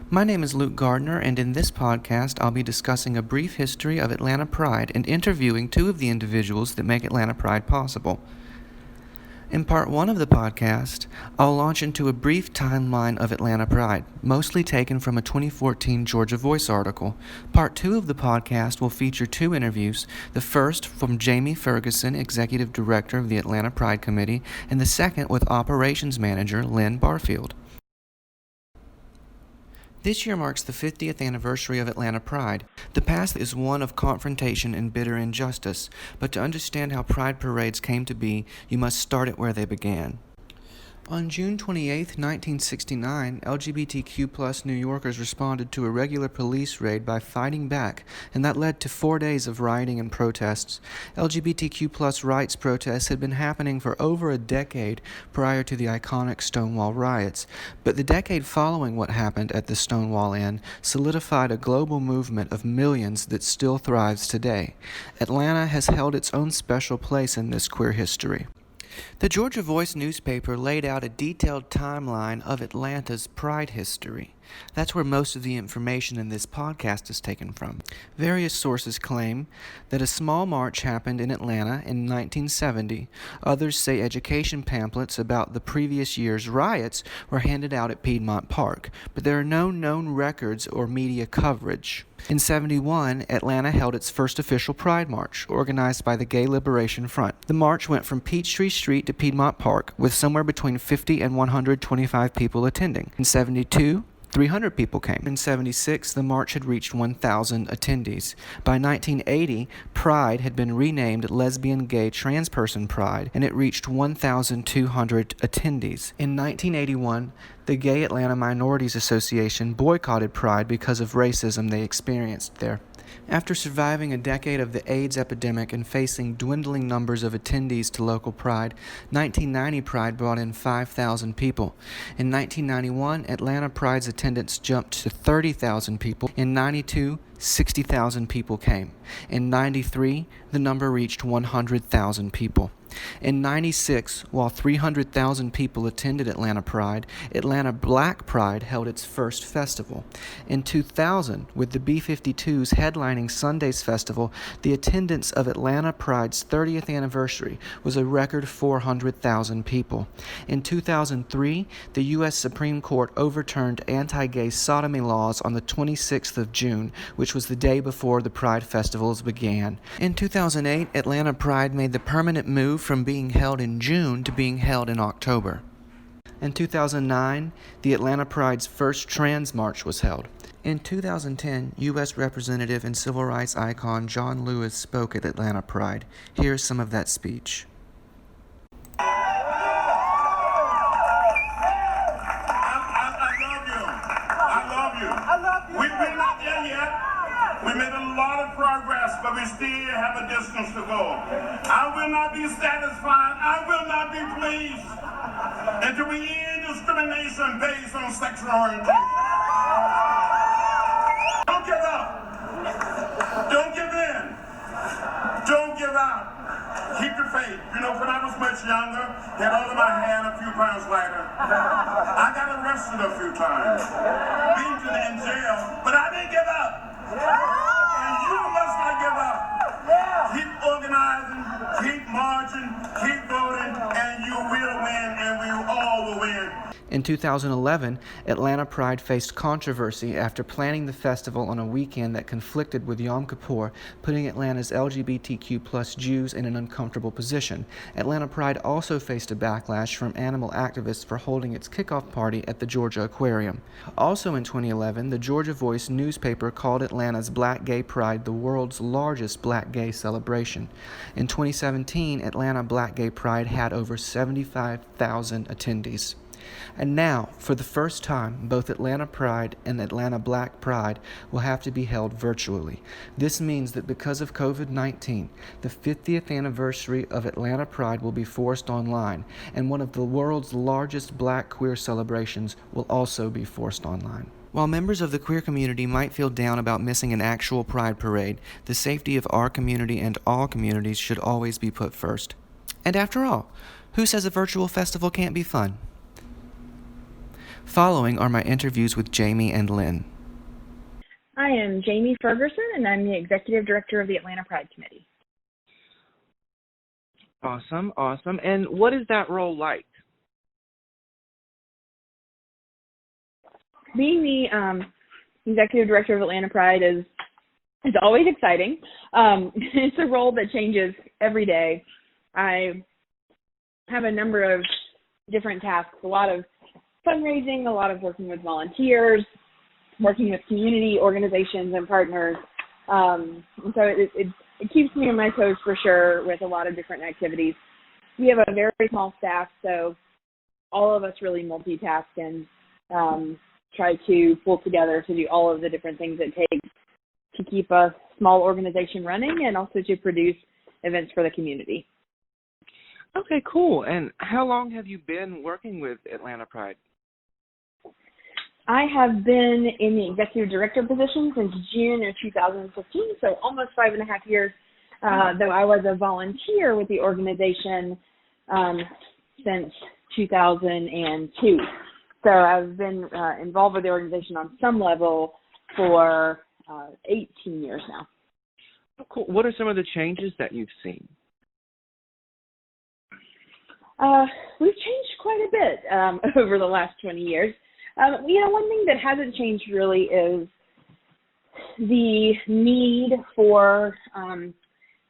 My name is Luke Gardner, and in this podcast, I'll be discussing a brief history of Atlanta Pride and interviewing two of the individuals that make Atlanta Pride possible. In part one of the podcast, I'll launch into a brief timeline of Atlanta Pride, mostly taken from a 2014 Georgia Voice article. Part two of the podcast will feature two interviews, the first from Jamie Fergerson, Executive Director of the Atlanta Pride Committee, and the second with Operations Manager Lynn Barfield. This year marks the 50th anniversary of Atlanta Pride. The past is one of confrontation and bitter injustice, but to understand how Pride parades came to be, you must start at where they began. On June 28, 1969, LGBTQ+ New Yorkers responded to a regular police raid by fighting back, and that led to 4 days of rioting and protests. LGBTQ+ rights protests had been happening for over a decade prior to the iconic Stonewall riots, but the decade following what happened at the Stonewall Inn solidified a global movement of millions that still thrives today. Atlanta has held its own special place in this queer history. The Georgia Voice newspaper laid out a detailed timeline of Atlanta's Pride history. That's where most of the information in this podcast is taken from. Various sources claim that a small march happened in Atlanta in 1970. Others say education pamphlets about the previous year's riots were handed out at Piedmont Park, but there are no known records or media coverage. In 71, Atlanta held its first official Pride March, organized by the Gay Liberation Front. The march went from Peachtree Street to Piedmont Park, with somewhere between 50 and 125 people attending. In 72, 300 people came. In 76, the march had reached 1,000 attendees. By 1980, Pride had been renamed Lesbian, Gay, Transperson Pride, and it reached 1,200 attendees. In 1981, the Gay Atlanta Minorities Association boycotted Pride because of racism they experienced there. After surviving a decade of the AIDS epidemic and facing dwindling numbers of attendees to local Pride, 1990 Pride brought in 5,000 people. In 1991, Atlanta Pride's attendance jumped to 30,000 people. In 92, 60,000 people came. In 93, the number reached 100,000 people. In 96, while 300,000 people attended Atlanta Pride, Atlanta Black Pride held its first festival. In 2000, with the B-52s headlining Sunday's festival, the attendance of Atlanta Pride's 30th anniversary was a record 400,000 people. In 2003, the U.S. Supreme Court overturned anti-gay sodomy laws on the 26th of June, which was the day before the Pride festivals began. In 2008, Atlanta Pride made the permanent move from being held in June to being held in October. In 2009, the Atlanta Pride's first trans march was held. In 2010, U.S. Representative and civil rights icon John Lewis spoke at Atlanta Pride. Here's some of that speech. I love you. We're not there yet. We made a lot of progress, but we still have a distance to go. I will not be satisfied. I will not be pleased until we end discrimination based on sexual orientation. Don't give up. Don't give in. Don't give out. Keep the faith. You know, when I was much younger, had all of my hair and a few pounds lighter. I got arrested a few times, been in jail, but I didn't give up. And you must not give up. Keep organizing, keep marching, keep voting, and you will win, and we all will win. In 2011, Atlanta Pride faced controversy after planning the festival on a weekend that conflicted with Yom Kippur, putting Atlanta's LGBTQ+ Jews in an uncomfortable position. Atlanta Pride also faced a backlash from animal activists for holding its kickoff party at the Georgia Aquarium. Also in 2011, the Georgia Voice newspaper called Atlanta's Black Gay Pride the world's largest black gay celebration. In 2017, Atlanta Black Gay Pride had over 75,000 attendees. And now, for the first time, both Atlanta Pride and Atlanta Black Pride will have to be held virtually. This means that because of COVID-19, the 50th anniversary of Atlanta Pride will be forced online, and one of the world's largest black queer celebrations will also be forced online. While members of the queer community might feel down about missing an actual Pride parade, the safety of our community and all communities should always be put first. And after all, who says a virtual festival can't be fun? Following are my interviews with Jamie and Lynn. I am Jamie Fergerson, and I'm the Executive Director of the Atlanta Pride Committee. Awesome. And what is that role like? Being the Executive Director of Atlanta Pride is always exciting. It's a role that changes every day. I have a number of different tasks, a lot of fundraising, a lot of working with volunteers, working with community organizations and partners. And so it keeps me on my toes for sure with a lot of different activities. We have a very small staff, so all of us really multitask and try to pull together to do all of the different things it takes to keep a small organization running and also to produce events for the community. Okay, cool. And how long have you been working with Atlanta Pride? I have been in the executive director position since June of 2015, so almost 5.5 years, though I was a volunteer with the organization since 2002. So I've been involved with the organization on some level for 18 years now. Oh, cool. What are some of the changes that you've seen? We've changed quite a bit over the last 20 years. One thing that hasn't changed really is the need for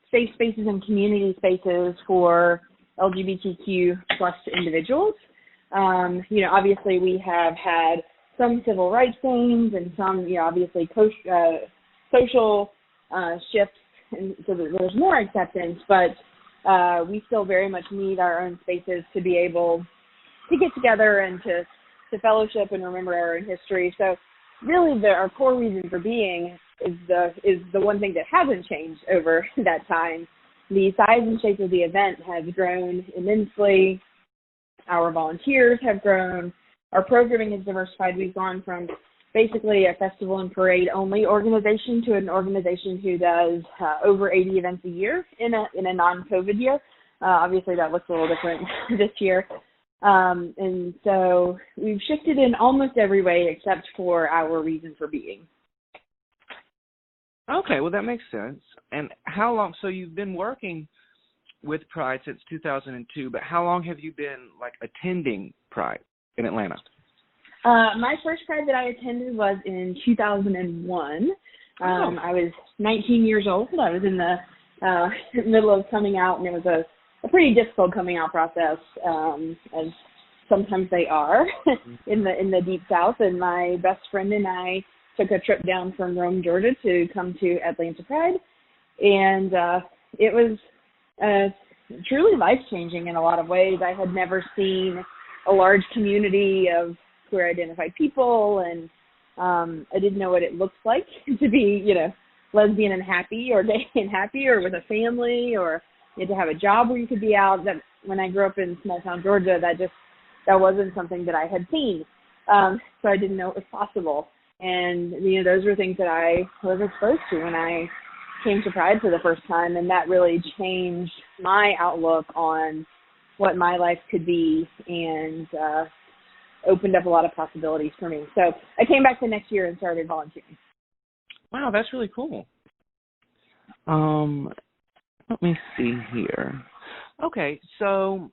safe spaces and community spaces for LGBTQ plus individuals. Obviously we have had some civil rights things and some, obviously social shifts, and so that there's more acceptance, but we still very much need our own spaces to be able to get together and to fellowship and remember our own history. So really our core reason for being is the one thing that hasn't changed over that time. The size and shape of the event has grown immensely. Our volunteers have grown. Our programming is diversified. We've gone from basically a festival and parade only organization to an organization who does over 80 events a year in a non-COVID year. Obviously that looks a little different this year. And so we've shifted in almost every way except for our reason for being. Okay, well, that makes sense. And how long, so you've been working with Pride since 2002, but how long have you been, attending Pride in Atlanta? My first Pride that I attended was in 2001. I was 19 years old. I was in the middle of coming out, and it was a pretty difficult coming out process, as sometimes they are in the Deep South. And my best friend and I took a trip down from Rome, Georgia, to come to Atlanta Pride, and it was truly life-changing in a lot of ways. I had never seen a large community of queer identified people, and I didn't know what it looks like to be, lesbian and happy, or gay and happy, or with a family, or to have a job where you could be out. That when I grew up in small town Georgia, that wasn't something that I had seen. So I didn't know it was possible. And, those were things that I was exposed to when I came to Pride for the first time, and that really changed my outlook on what my life could be and opened up a lot of possibilities for me. So I came back the next year and started volunteering. Wow, that's really cool. Let me see here. Okay, so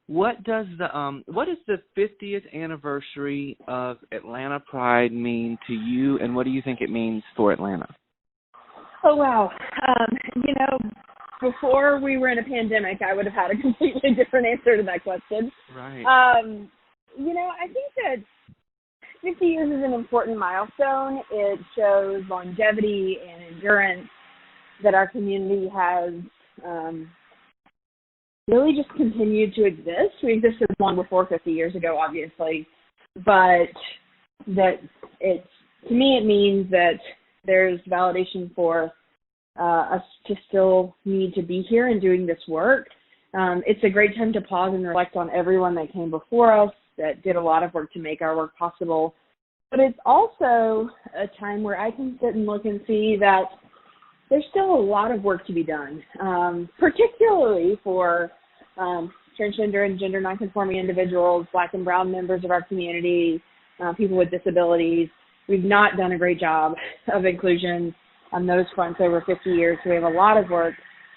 What is the 50th anniversary of Atlanta Pride mean to you, and what do you think it means for Atlanta? Oh, wow. Before we were in a pandemic, I would have had a completely different answer to that question. Right. I think that 50 years is an important milestone. It shows longevity and endurance that our community has really just continued to exist. We existed long before 50 years ago, obviously, but that to me it means that there's validation for us to still need to be here and doing this work. It's a great time to pause and reflect on everyone that came before us, that did a lot of work to make our work possible. But it's also a time where I can sit and look and see that there's still a lot of work to be done, particularly for transgender and gender nonconforming individuals, Black and brown members of our community, people with disabilities. We've not done a great job of inclusion on those fronts over 50 years, so we have a lot of work.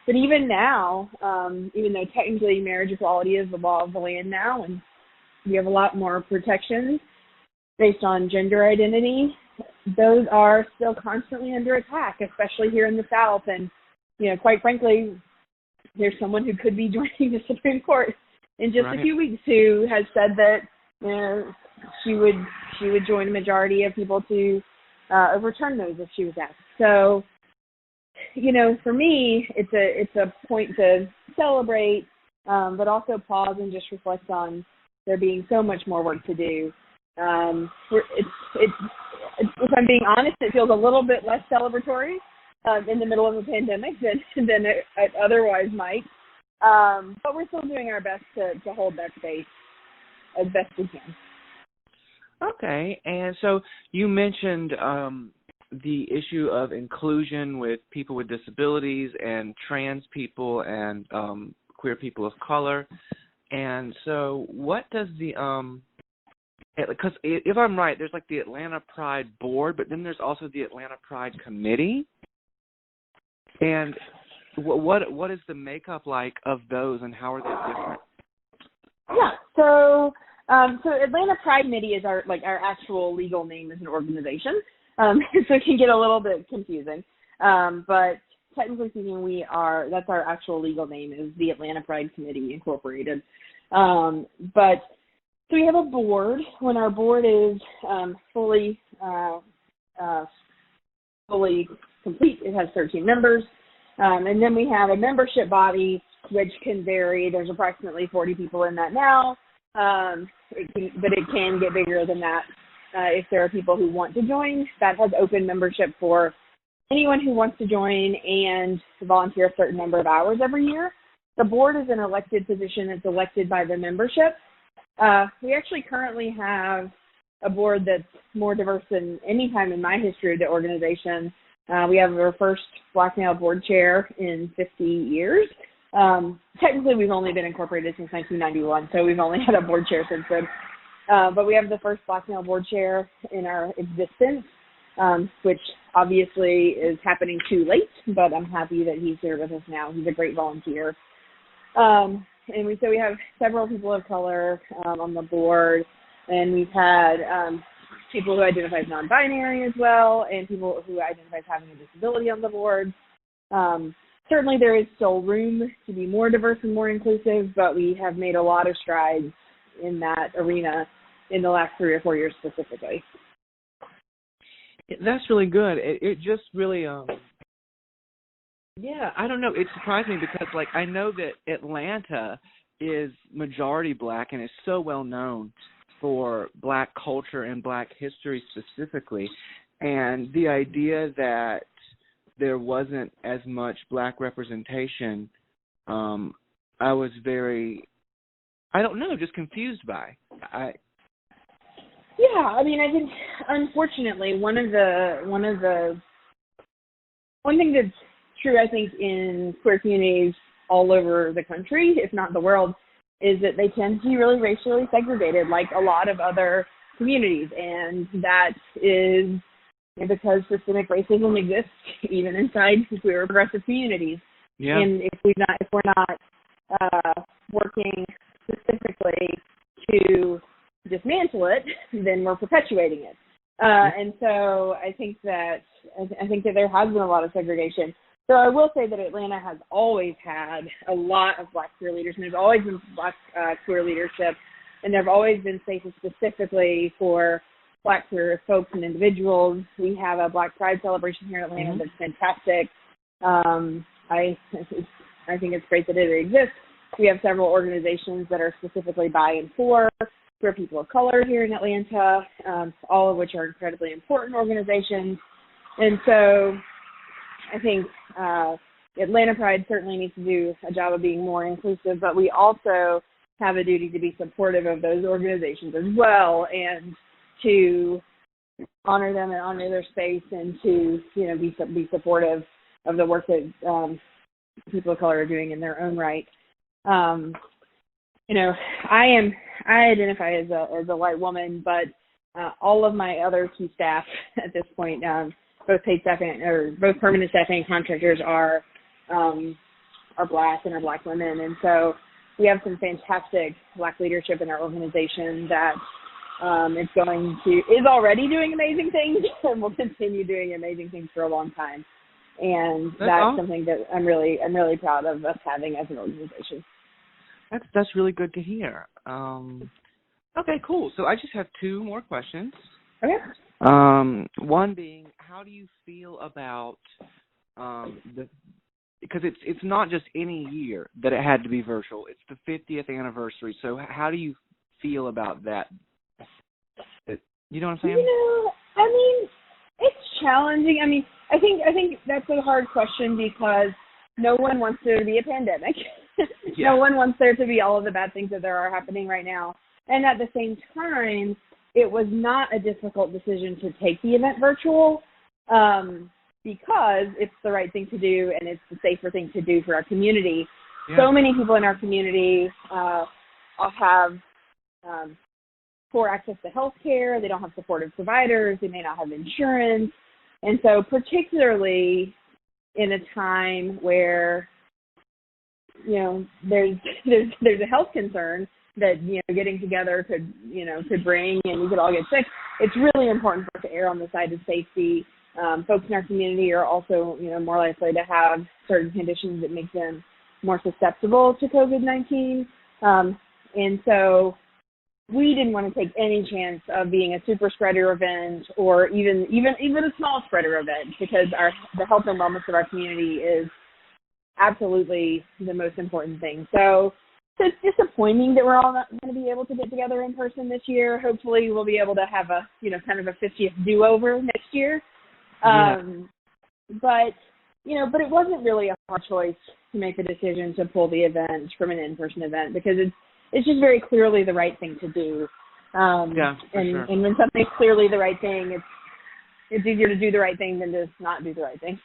But even now, even though technically marriage equality is the law of the land now, and we have a lot more protections based on gender identity, those are still constantly under attack, especially here in the South. And, quite frankly, there's someone who could be joining the Supreme Court in just a few weeks who has said that she would join a majority of people to overturn those if she was asked. So, for me, it's a point to celebrate, but also pause and just reflect on there being so much more work to do. If I'm being honest, it feels a little bit less celebratory in the middle of a pandemic than it otherwise might. But we're still doing our best to hold that space as best we can. Okay, and so you mentioned the issue of inclusion with people with disabilities and trans people and queer people of color. And so what does because if I'm right, there's like the Atlanta Pride Board, but then there's also the Atlanta Pride Committee. And what is the makeup like of those, and how are they different? Yeah, so Atlanta Pride Committee is our actual legal name as an organization, so it can get a little bit confusing. But technically speaking, that's our actual legal name, is the Atlanta Pride Committee Incorporated. So we have a board. When our board is fully complete, it has 13 members. And then we have a membership body, which can vary. There's approximately 40 people in that now, but it can get bigger than that if there are people who want to join. That has open membership for anyone who wants to join and to volunteer a certain number of hours every year. The board is an elected position. It's elected by the membership. We actually currently have a board that's more diverse than any time in my history of the organization. We have our first Black male board chair in 50 years. Technically, we've only been incorporated since 1991, so we've only had a board chair since then. But we have the first Black male board chair in our existence, which obviously is happening too late, but I'm happy that he's here with us now. He's a great volunteer. And we have several people of color on the board, and we've had people who identify as non-binary as well, and people who identify as having a disability on the board. Certainly there is still room to be more diverse and more inclusive, but we have made a lot of strides in that arena in the last 3 or 4 years specifically. That's really good. It just really, I don't know. It surprised me because, I know that Atlanta is majority Black and is so well known for Black culture and Black history specifically. And the idea that there wasn't as much Black representation, I was very, just confused by. I think unfortunately one thing that's true, I think, in queer communities all over the country, if not the world, is that they tend to be really racially segregated, like a lot of other communities, and that is because systemic racism exists even inside queer progressive communities. Yeah. And if we're not working specifically to dismantle it, then we're perpetuating it. And so I think that there has been a lot of segregation. So I will say that Atlanta has always had a lot of Black queer leaders, and there's always been Black queer leadership, and there have always been spaces specifically for Black queer folks and individuals. We have a Black Pride celebration here in Atlanta that's fantastic. I think it's great that it exists. We have several organizations that are specifically by and for queer people of color here in Atlanta, all of which are incredibly important organizations. And so I think Atlanta Pride certainly needs to do a job of being more inclusive, but we also have a duty to be supportive of those organizations as well, and to honor them and honor their space, and to be supportive the work that people of color are doing in their own right. I identify as a white woman, but all of my other key staff at this point, both paid staffing or both permanent staffing and contractors are Black and are Black women, and so we have some fantastic Black leadership in our organization that is already doing amazing things and will continue doing amazing things for a long time. And that's awesome. Something that I'm really proud of us having as an organization. That's really good to hear. Okay, cool. So I just have two more questions. Okay. One being, how do you feel about because it's not just any year that it had to be virtual. It's the 50th anniversary. So how do you feel about that? You know what I'm saying? It's challenging. I think that's a hard question because no one wants there to be a pandemic. Yeah. No one wants there to be all of the bad things that there are happening right now. And at the same time, it was not a difficult decision to take the event virtual because it's the right thing to do and it's the safer thing to do for our community. Yeah. So many people in our community have poor access to health care. They don't have supportive providers. They may not have insurance. And so particularly in a time where, there's a health concern that, getting together could bring and we could all get sick, it's really important for us to err on the side of safety. Folks in our community are also, more likely to have certain conditions that make them more susceptible to COVID-19. And so we didn't want to take any chance of being a super spreader event or even a small spreader event because the health and wellness of our community is absolutely the most important thing. So it's disappointing that we're all not going to be able to get together in person this year. Hopefully we'll be able to have a, kind of a 50th do-over next year. Yeah. But it wasn't really a hard choice to make the decision to pull the event from an in-person event because it's just very clearly the right thing to do. Sure. And when something's clearly the right thing, it's easier to do the right thing than to not do the right thing.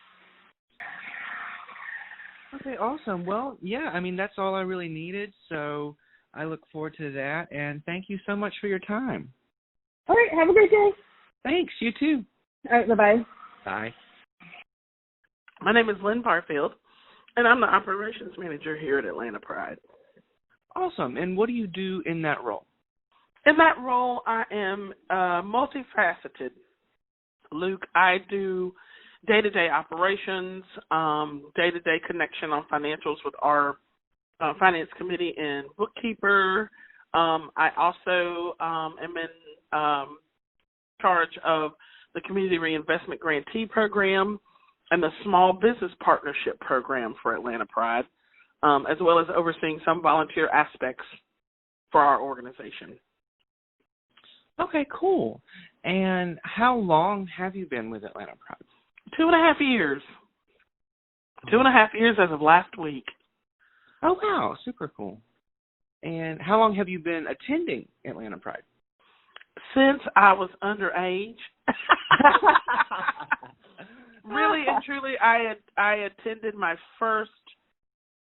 Okay, awesome. Well, yeah, that's all I really needed, so I look forward to that, and thank you so much for your time. All right, have a great day. Thanks, you too. All right, bye-bye. Bye. My name is Lynn Barfield, and I'm the Operations Manager here at Atlanta Pride. Awesome. And what do you do in that role? In that role, I am multifaceted. Luke, I do day-to-day operations, day-to-day connection on financials with our finance committee and bookkeeper. I also am in charge of the Community Reinvestment Grantee Program and the Small Business Partnership Program for Atlanta Pride, as well as overseeing some volunteer aspects for our organization. Okay, cool. And how long have you been with Atlanta Pride? 2.5 years. 2.5 years as of last week. Oh, wow. Super cool. And how long have you been attending Atlanta Pride? Since I was underage. Really and truly, I attended my first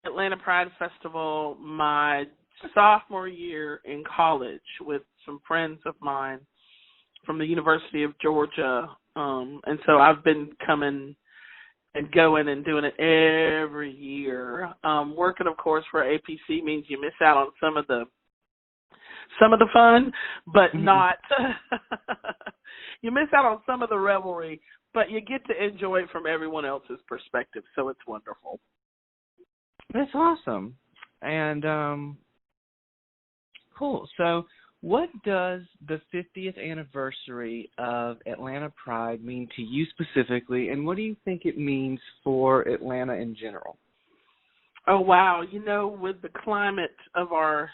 Atlanta Pride Festival my sophomore year in college with some friends of mine from the University of Georgia. And so I've been coming and going and doing it every year. Working, of course, for APC means you miss out on some of the fun, but not you miss out on some of the revelry, but you get to enjoy it from everyone else's perspective, so it's wonderful. That's awesome. And cool. So what does the 50th anniversary of Atlanta Pride mean to you specifically, and what do you think it means for Atlanta in general? Oh, wow. With the climate of our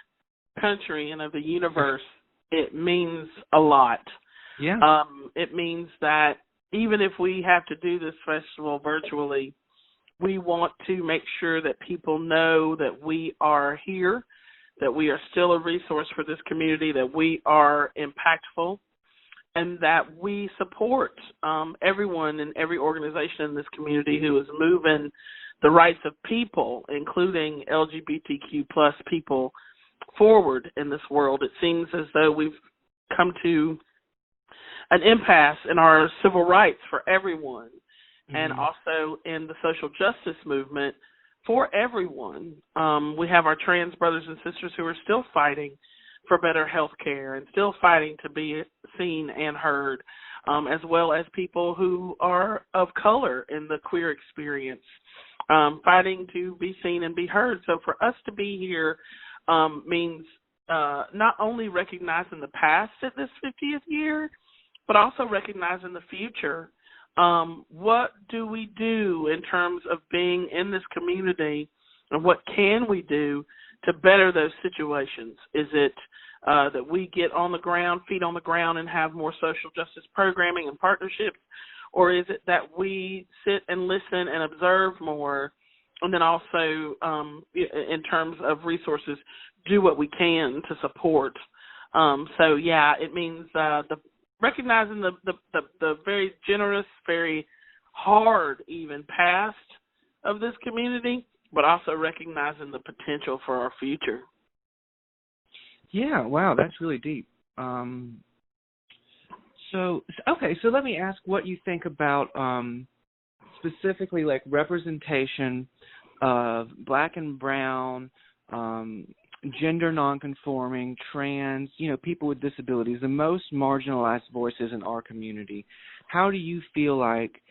country and of the universe, it means a lot. Yeah. It means that even if we have to do this festival virtually, we want to make sure that people know that we are here, that we are still a resource for this community, that we are impactful, and that we support everyone and every organization in this community who is moving the rights of people, including LGBTQ plus people, forward in this world. It seems as though we've come to an impasse in our civil rights for everyone, and also in the social justice movement for everyone. We have our trans brothers and sisters who are still fighting for better health care and still fighting to be seen and heard, as well as people who are of color in the queer experience, fighting to be seen and be heard. So for us to be here means not only recognizing the past at this 50th year, but also recognizing the future. What do we do in terms of being in this community, and what can we do to better those situations? Is it that we get on the ground, feet on the ground, and have more social justice programming and partnerships, or is it that we sit and listen and observe more, and then also in terms of resources, do what we can to support? So yeah, it means recognizing the very generous, very hard even past of this community, but also recognizing the potential for our future. Yeah, wow, that's really deep. So let me ask what you think about specifically like representation of Black and brown, gender nonconforming, trans, people with disabilities, the most marginalized voices in our community. How do you feel like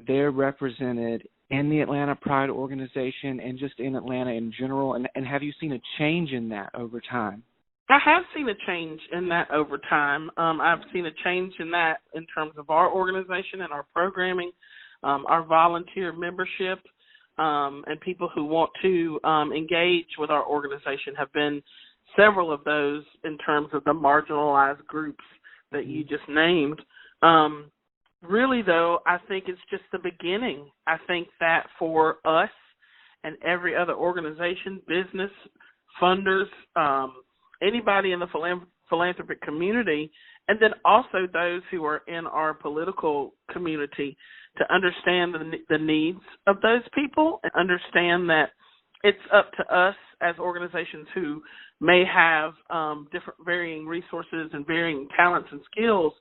they're represented in the Atlanta Pride organization and just in Atlanta in general? And have you seen a change in that over time? I have seen a change in that over time. I've seen a change in that in terms of our organization and our programming, our volunteer membership, and people who want to engage with our organization have been several of those in terms of the marginalized groups that you just named. Really, though, I think it's just the beginning. I think that for us and every other organization, business, funders, anybody in the philanthropic community, and then also those who are in our political community, to understand the needs of those people and understand that it's up to us as organizations who may have different varying resources and varying talents and skills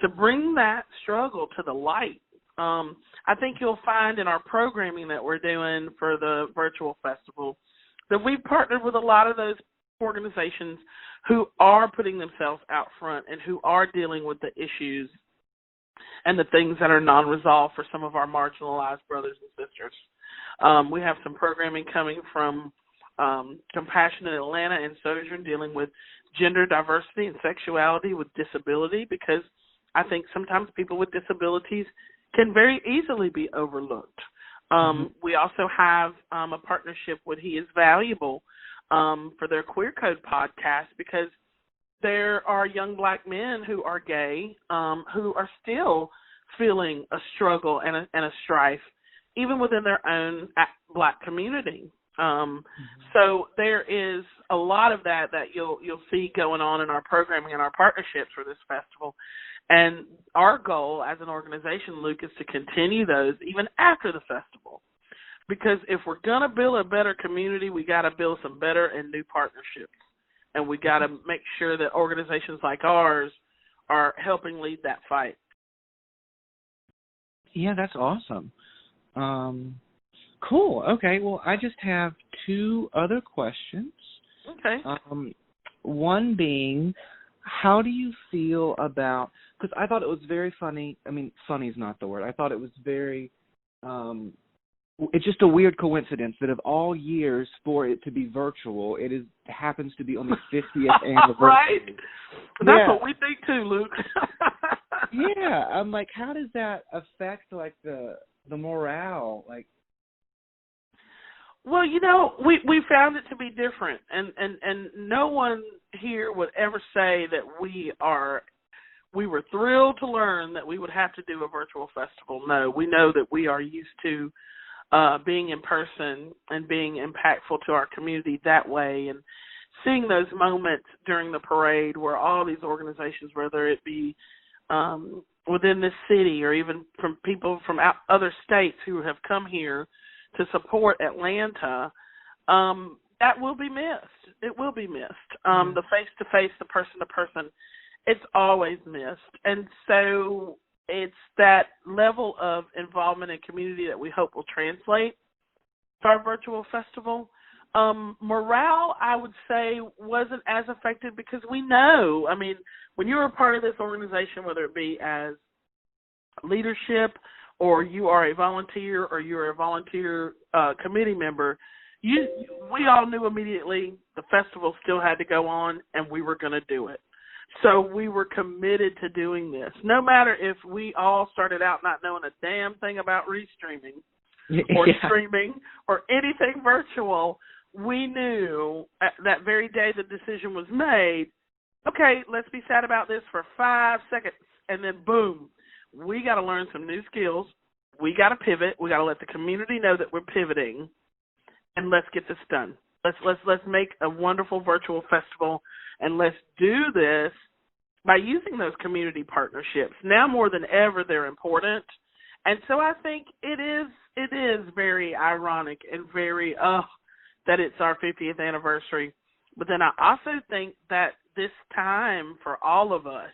to bring that struggle to the light. I think you'll find in our programming that we're doing for the virtual festival that we've partnered with a lot of those organizations who are putting themselves out front and who are dealing with the issues and the things that are non-resolved for some of our marginalized brothers and sisters. We have some programming coming from Compassion in Atlanta and Sojourn dealing with gender diversity and sexuality with disability, because I think sometimes people with disabilities can very easily be overlooked. We also have a partnership with He Is Valuable for their Queer Code podcast, because there are young Black men who are gay who are still feeling a struggle and a strife, even within their own Black community. So there is a lot of that you'll see going on in our programming and our partnerships for this festival. And our goal as an organization, Luke, is to continue those even after the festival. Because if we're going to build a better community, we got to build some better and new partnerships. And we got to make sure that organizations like ours are helping lead that fight. Yeah, that's awesome. Cool. Okay, well, I just have two other questions. Okay. One being, how do you feel about, because I thought it was very funny. I mean, funny is not the word. I thought it was very, it's just a weird coincidence that of all years for it to be virtual, it happens to be on the 50th anniversary. Right. That's what we think too, Luke. Yeah, I'm like, how does that affect like the morale? Like, well, we found it to be different, and no one here would ever say that we were thrilled to learn that we would have to do a virtual festival. No, we know that we are used to being in person and being impactful to our community that way, and seeing those moments during the parade where all these organizations, whether it be within this city, or even from people from other states who have come here to support Atlanta, that will be missed. It will be missed. The face-to-face, the person-to-person, it's always missed. And so it's that level of involvement and community that we hope will translate to our virtual festival. Morale, I would say, wasn't as affected because we know, I mean, when you're a part of this organization, whether it be as leadership or you are a volunteer or you're a volunteer committee member, we all knew immediately the festival still had to go on and we were going to do it. So we were committed to doing this. No matter if we all started out not knowing a damn thing about restreaming or streaming or anything virtual, we knew that very day the decision was made, okay, let's be sad about this for 5 seconds, and then boom, we got to learn some new skills. We got to pivot. We got to let the community know that we're pivoting, and let's get this done. Let's make a wonderful virtual festival, and let's do this by using those community partnerships. Now more than ever, they're important, and so I think it is very ironic and very that it's our 50th anniversary. But then I also think that this time for all of us,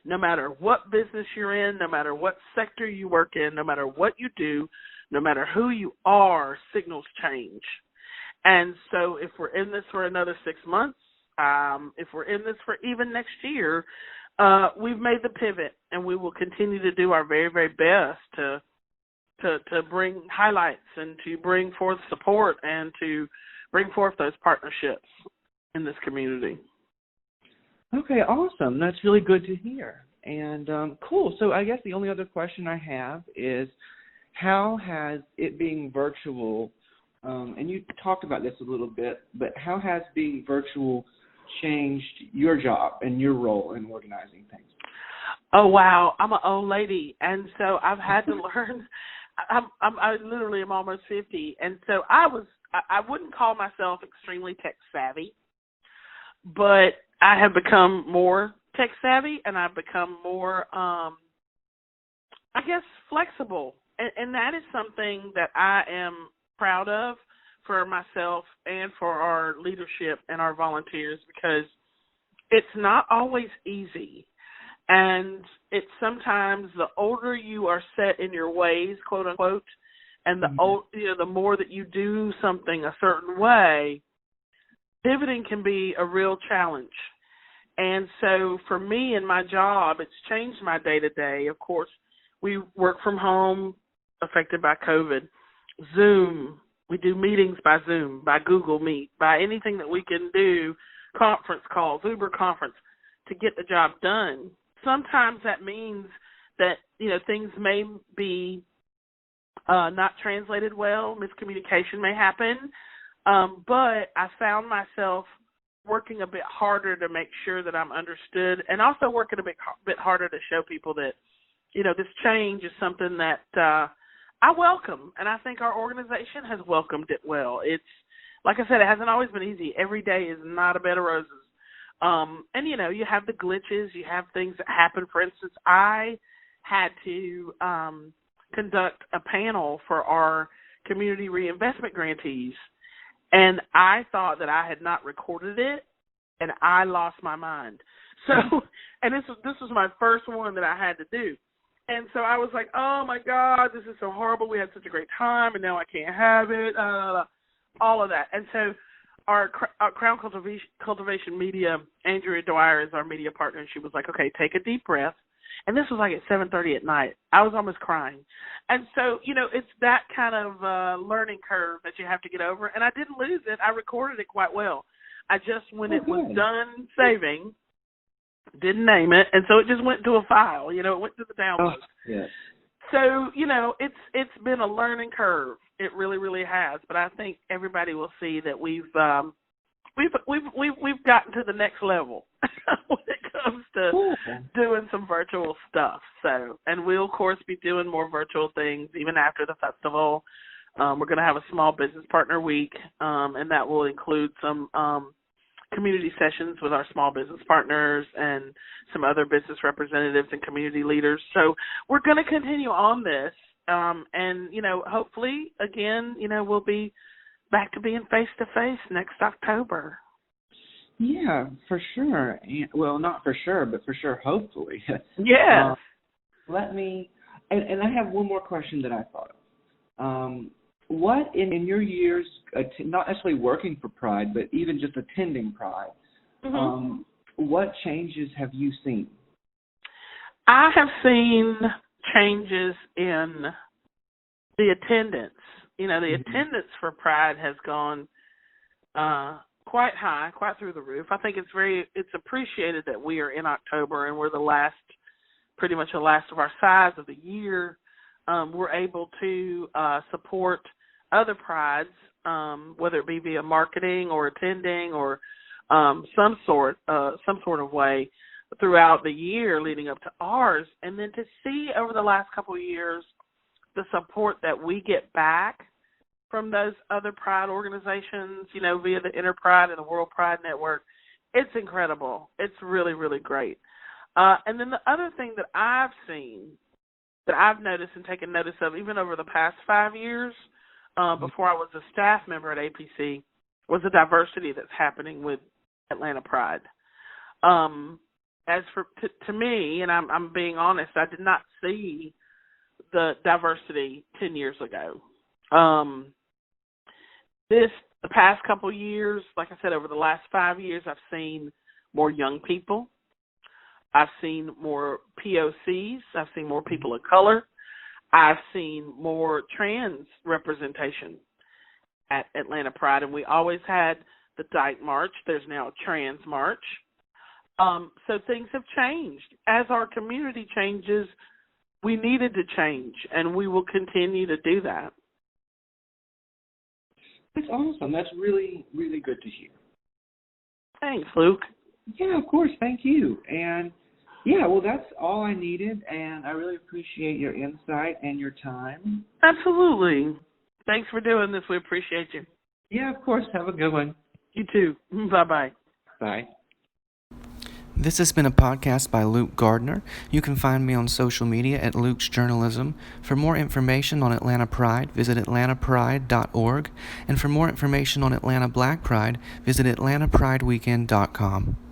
no matter what business you're in, no matter what sector you work in, no matter what you do, no matter who you are, signals change. And so if we're in this for another 6 months, if we're in this for even next year, we've made the pivot, and we will continue to do our very, very best to bring highlights and to bring forth support and to bring forth those partnerships in this community. Okay, awesome. That's really good to hear. And cool. So I guess the only other question I have is, how has it being virtual, and you talked about this a little bit, but how has being virtual changed your job and your role in organizing things? Oh, wow. I'm an old lady, and so I've had to learn. I literally am almost 50, and so I wouldn't call myself extremely tech savvy, but I have become more tech savvy, and I've become more, I guess, flexible, and that is something that I am proud of for myself and for our leadership and our volunteers, because it's not always easy. And it's sometimes the older you are set in your ways, quote unquote, and the more that you do something a certain way, pivoting can be a real challenge. And so for me and my job, it's changed my day to day. Of course, we work from home, affected by COVID. Zoom, we do meetings by Zoom, by Google Meet, by anything that we can do, conference calls, Uber conference, to get the job done. Sometimes that means that, things may be not translated well, miscommunication may happen, but I found myself working a bit harder to make sure that I'm understood, and also working a bit harder to show people that, this change is something that I welcome, and I think our organization has welcomed it well. It's, like I said, it hasn't always been easy. Every day is not a bed of roses. And, you have the glitches, you have things that happen. For instance, I had to conduct a panel for our community reinvestment grantees, and I thought that I had not recorded it, and I lost my mind. So, and this was my first one that I had to do. And so I was like, oh, my God, this is so horrible. We had such a great time, and now I can't have it, all of that. And so our Crown Cultivation Media, Andrea Dwyer is our media partner, and she was like, okay, take a deep breath. And this was like at 7:30 at night. I was almost crying. And so, it's that kind of learning curve that you have to get over. And I didn't lose it. I recorded it quite well. I just, when it was done saving, didn't name it. And so it just went to a file. It went to the download. Yes. So, it's been a learning curve. It really, really has. But I think everybody will see that we've gotten to the next level when it comes to doing some virtual stuff. So, and we'll of course be doing more virtual things even after the festival. We're going to have a small business partner week, and that will include some community sessions with our small business partners and some other business representatives and community leaders. So we're going to continue on this. And, hopefully, again, we'll be back to being face-to-face next October. Yeah, for sure. Well, not for sure, but for sure, hopefully. Yes. And I have one more question that I thought of. What in your years, not necessarily working for Pride, but even just attending Pride, what changes have you seen? I have seen changes in the attendance. The attendance for Pride has gone quite high, quite through the roof. I think it's appreciated that we are in October and we're pretty much the last of our size of the year. We're able to support other prides, whether it be via marketing or attending or some sort of way throughout the year leading up to ours. And then to see over the last couple of years the support that we get back from those other pride organizations, via the Interpride and the World Pride Network, it's incredible. It's really, really great. And then the other thing that I've seen, that I've noticed and taken notice of even over the past 5 years, before I was a staff member at APC, was the diversity that's happening with Atlanta Pride. As for to me, and I'm being honest, I did not see the diversity 10 years ago. The past couple of years, like I said, over the last 5 years, I've seen more young people. I've seen more POCs. I've seen more people of color. I've seen more trans representation at Atlanta Pride, and we always had the Dyke March. There's now a Trans March. So things have changed. As our community changes, we needed to change, and we will continue to do that. That's awesome. That's really, really good to hear. Thanks, Luke. Yeah, of course. Thank you. And yeah, well, that's all I needed, and I really appreciate your insight and your time. Absolutely. Thanks for doing this. We appreciate you. Yeah, of course. Have a good one. You too. Bye-bye. Bye. This has been a podcast by Luke Gardner. You can find me on social media at Luke's Journalism. For more information on Atlanta Pride, visit atlantapride.org. And for more information on Atlanta Black Pride, visit atlantaprideweekend.com.